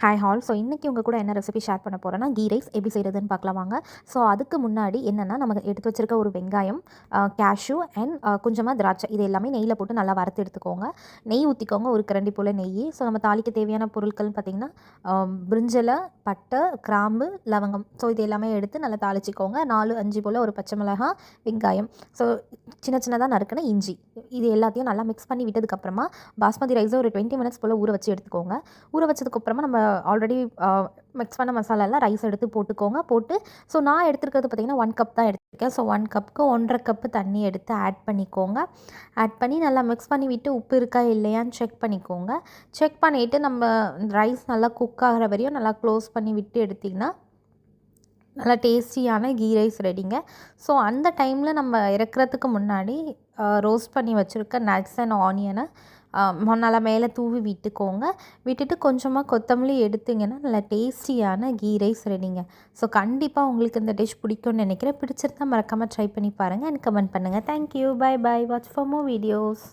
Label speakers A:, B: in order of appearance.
A: Hi hall. So இன்றைக்கி உங்கள் கூட என்ன ரெசிபி ஷேர் பண்ண போகிறேன்னா, கீ ரைஸ் எப்படி செய்கிறதுன்னு பார்க்கலாம் வாங்க. ஸோ அதுக்கு முன்னாடி என்னென்னா, நம்ம எடுத்து வச்சுருக்க ஒரு வெங்காயம், கேஷ்யூ அண்ட் கொஞ்சமாக திராட்சை, இது எல்லாமே நெய்யில் போட்டு நல்லா வறுத்து எடுத்துக்கோங்க. நெய் ஊற்றிக்கோங்க, ஒரு கரண்டி போல் நெய். ஸோ நம்ம தாளிக்க தேவையான பொருட்கள்னு பார்த்திங்கன்னா, பிரிஞ்சலை, பட்டை, கிராம்பு, லவங்கம். ஸோ இது எல்லாமே எடுத்து நல்லா தாளிச்சிக்கோங்க. 4-5 போல் ஒரு பச்சை மிளகாய், வெங்காயம், ஸோ சின்ன சின்னதாக நறுக்கின இஞ்சி, இது எல்லாத்தையும் நல்லா மிக்ஸ் பண்ணி விட்டதுக்கப்புறமா பாஸ்மதி ரைஸை ஒரு 20 மினிட்ஸ் போல் ஊற வச்சு எடுத்துக்கோங்க. ஊற வச்சதுக்கப்புறமா நம்ம ஆல்ரெடி மிக்ஸ் பண்ண மசாலாலாம் ரைஸ் எடுத்து போட்டுக்கோங்க. போட்டு ஸோ நான் எடுத்துருக்கிறது பார்த்திங்கன்னா 1 கப் தான் எடுத்துருக்கேன். ஸோ 1 கப்புக்கு 1.5 கப்பு தண்ணி எடுத்து ஆட் பண்ணிக்கோங்க. ஆட் பண்ணி நல்லா மிக்ஸ் பண்ணி விட்டு உப்பு இருக்கா இல்லையான்னு செக் பண்ணிக்கோங்க. செக் பண்ணிவிட்டு நம்ம ரைஸ் நல்லா குக் ஆகிற வரையும் நல்லா க்ளோஸ் பண்ணி விட்டு எடுத்திங்கன்னா நல்லா டேஸ்டியான கீ ரைஸ் ரெடிங்க. ஸோ அந்த டைமில் நம்ம இறக்குறதுக்கு முன்னாடி ரோஸ்ட் பண்ணி வச்சுருக்க நட்ஸ் அண்ட் ஆனியனை நல்லா மேலே தூவி விட்டுக்கோங்க. விட்டுட்டு கொஞ்சமாக கொத்தமல்லி எடுத்திங்கன்னா நல்லா டேஸ்டியான கீ ரைஸ் ரெடிங்க. ஸோ கண்டிப்பாக உங்களுக்கு இந்த டிஷ் பிடிக்கும்னு நினைக்கிறேன். பிடிச்சிருந்தா மறக்காமல் ட்ரை பண்ணி பாருங்கள் அண்ட் கமெண்ட் பண்ணுங்கள். Thank you. Bye bye. Watch for more videos.